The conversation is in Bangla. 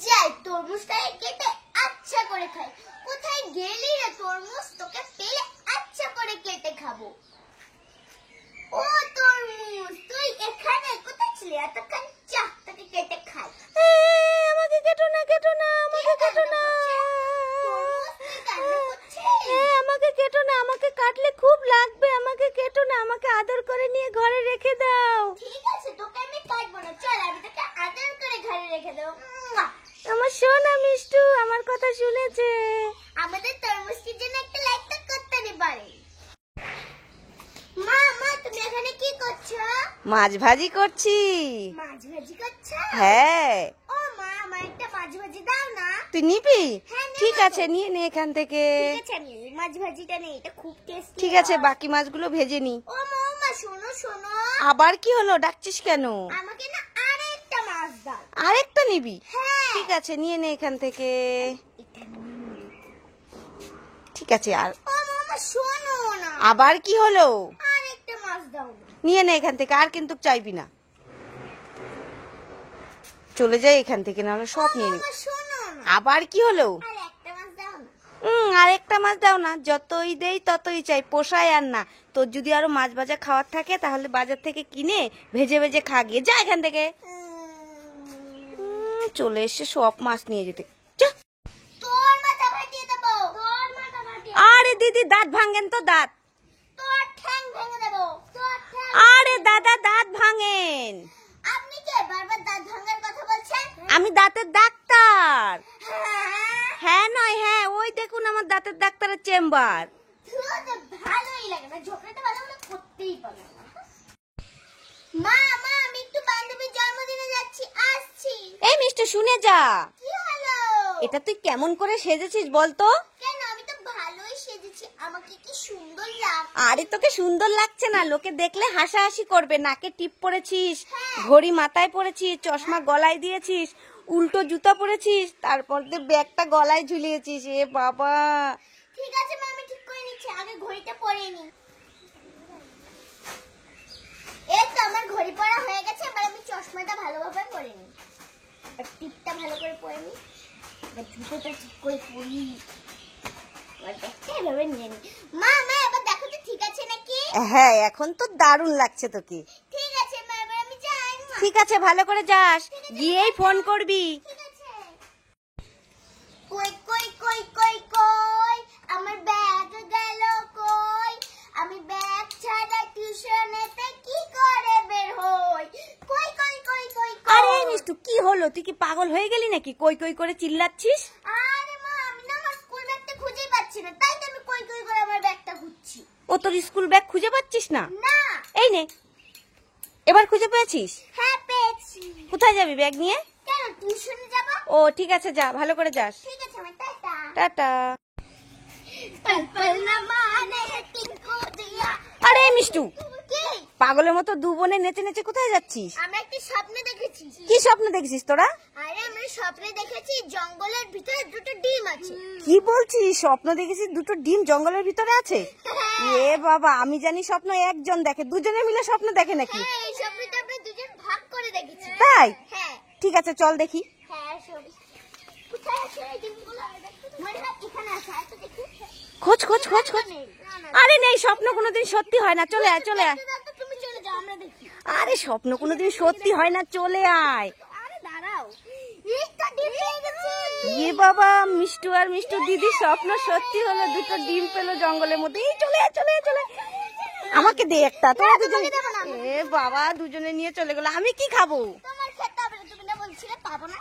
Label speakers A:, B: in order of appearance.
A: যাই তরমুজটাকে কেটে আচ্ছা করে খাই। কোথায় গেলি রে তরমুজ? তোকে পেলে আচ্ছা করে কেটে খাবো। ও তরমুজ, তুই এখানে কোথায় ছিলি এতক্ষণ? চা তোকে কেটে খাই।
B: আমাকে কেটো না, কেটো না, আমাকে কেটো না। আমাকে কেটো না, আমাকে কাটলে খুব লাগবে। আমাকে কেটো না, আমাকে আদর করে নিয়ে ঘরে রেখে দাও।
A: ঠিক আছে, তোকে আমি কাটবো না, চল আমি তোকে আদর করে ঘরে রেখে দেবো।
B: আমার সোনা মিষ্টু আমার কথা শুনেছে।
A: আমাদের তরমুজটির জন্য একটা লাইক তো করতে পারে। মা মা, তুমি এখানে কি করছো?
B: মাছ ভাজি করছি।
A: মাছ ভাজি করছো?
B: হ্যাঁ।
A: ও মা, আমার একটা মাছ ভাজি দাও না।
B: তুই নিবি?
A: হ্যাঁ, নেবো
B: ঠিক
A: তো।
B: আছে, নিয়ে নে এখান থেকে।
A: ঠিক আছে, আমি এই মাছ ভাজিটা নেই, এটা খুব টেস্টি।
B: ঠিক আছে, বাকি মাছগুলো ভেজে নি।
A: ও মা, শোনো শোনো।
B: আবার কি হলো, ডাকছিস কেন?
A: আমাকে না আরেকটা মাছ দাও।
B: আরেকটা নিবি?
A: হ্যাঁ।
B: ঠিক আছে, নিয়ে নে এখান থেকে। ঠিক আছে, আর
A: ও মা, শোনো না।
B: আবার কি হলো?
A: আরেকটা মাছ দাও না।
B: নিয়ে নে এখান থেকে, আর কিন্তু চাইবি না। চলে যাই এখান থেকে, নাহলে সব নিয়ে নিবি।
A: মা, শোনো না।
B: আবার কি হলো?
A: আরেকটা মাছ দাও না।
B: আরেকটা মাছ দাও না। যতই দেই ততই চাই, পোষায় আর না। তোর যদি আরো মাছ ভাজা খাওয়ার থাকে তাহলে বাজার থেকে কিনে ভেজে ভেজে খা গিয়ে। যা এখান থেকে। চলে এসে সব মাছ নিয়ে যেতে। যা।
A: তোর মাথা ফাটিয়ে দেবো। তোর মাথা ফাটিয়ে।
B: আরে দিদি, দাঁত ভাঙেন তো, দাঁত।
A: তোর ঠ্যাং ভেঙে দেবো। তোর ঠ্যাং।
B: আরে দাদা, দাঁত ভাঙেন।
A: আপনি কে বারবার দাঁত ভাঙার কথা বলছেন?
B: আমি দাঁতের ডাক্তার।
A: হ্যাঁ,
B: হ্যাঁ নয় হ্যাঁ, ওই দেখুন আমার দাঁতের ডাক্তারের চেম্বার।
A: তুই তো ভালোই লাগে না, ঝগড়াটা ভালো হলে করতেই পারে না। মা মা, আমি একটু বান্ধবীর জন্মদিনে যাচ্ছি, আসছি।
B: এই মিষ্টি, শুনে যা।
A: কি হলো?
B: এটা তুই কেমন করে সেজেছিস বলতো?
A: কেন, আমি তো ভালোই সেজেছি, আমাকে কি সুন্দর লাগছে।
B: আরে তোকে সুন্দর লাগছে না, লোকে দেখলে হাসাহাসি করবে। নাকে টিপ পরেছিস, ঘড়ি মাথায় পরেছিস, চশমা গলায় দিয়েছিস, উল্টো জুতা পরেছিস, তারপর দিয়ে ব্যাগটা গলায় ঝুলিয়েছিস। এ বাবা।
A: ঠিক আছে মা, আমি ঠিক করে নিচ্ছি, আগে ঘড়িটা পরিয়ে নি। এই তো আমার ঘড়ি পরা হয়ে গেছে, এবার আমি চশমাটা ভালোভাবে পরে নি, আর টিপটা ভালো করে পরে নি, এবার জুতোটা ঠিক করে পরি, এবার ব্যাগটা এভাবে নিয়ে নি। মা মা, এবার দেখো তো ঠিক আছে নাকি?
B: হ্যাঁ, এখন তো দারুণ লাগছে তোকে।
A: ঠিক আছে মা, এবার আমি যাই। মা।
B: ঠিক আছে, ভালো করে যাস, গিয়েই ফোন করবি।
A: ঠিক আছে। কই কই কই কই কই, আমার ব্যাগ গেল কই, আমি ব্যাগ ছাড়া টিউশনেতে কি করে বের হই, কই কই কই কই কই।
B: আরে মিষ্টু, কি হলো? তুই কি পাগল হয়ে গেলি নাকি? কই কই করে চিল্লাচ্ছিস?
A: আরে মা, আমি না আমার স্কুল ব্যাগটা খুঁজেই পাচ্ছি না, তাই তো আমি কই কই করে আমার ব্যাগটা খুঁজছি।
B: ও, তোর স্কুল ব্যাগ খুঁজে পাচ্ছিস না?
A: না।
B: এই নে, এবার খুঁজে পেয়েছিস?
A: হ্যাঁ, পেয়েছি।
B: কোথায় যাবি ব্যাগ নিয়ে?
A: কেন, টিউশনে যাব?
B: ও ঠিক আছে, যা, ভালো করে যাস।
A: ঠিক আছে, আমার টাটা।
B: টাটা।
A: पल पल न माने टिंकू दिया।
B: আরে মিষ্টু,
A: কি?
B: পাগলের মতো দু বোনে নেচে নেচে কোথায় যাচ্ছিস?
A: আমরা একটা স্বপ্ন দেখেছি।
B: কি স্বপ্ন দেখছিস তোরা?
A: আরে আমরা স্বপ্নে দেখেছি জঙ্গলের ভিতরে দুটো ডিম আছে।
B: কি বলছিস? স্বপ্ন দেখেছিস দুটো ডিম জঙ্গলের ভিতরে আছে? এ বাবা, আমি জানি স্বপ্ন একজন দেখে, দুজনে মিলে স্বপ্ন দেখে নাকি?
A: হ্যাঁ, এই স্বপ্নটা আমরা দুজন ভাগ করে দেখেছি।
B: তাই?
A: হ্যাঁ
B: ঠিক আছে, চল দেখি।
A: হ্যাঁ, সব কোথায় আছে এই ডিমগুলো? মনে হয় এখানে আছে, তো দেখি।
B: খোঁজ খোঁজ খোঁজ খোঁজ। আরে নেই, স্বপ্ন কোনোদিন সত্যি হয় না, চলে আয় চলে আয়।
A: তুমি চলে যাও, আমরা দেখি।
B: আরে স্বপ্ন কোনোদিন সত্যি হয় না, চলে আয়।
A: আরে দাঁড়াও, একটা ডিম পেয়ে গেছি।
B: এ বাবা, মিষ্টু আর মিষ্টু দিদি স্বপ্ন সত্যি হলো, দুটো ডিম পেলো জঙ্গলের মধ্যে। এই চলে আয় চলে আয় চলে আয়। আমাকে দে একটা। তোরা দুজন, এ বাবা, দুজনে নিয়ে চলে গেলো, আমি কি খাবো?
A: তোমার খেতে হবে না, তুমি না বলছিলে পাবো না।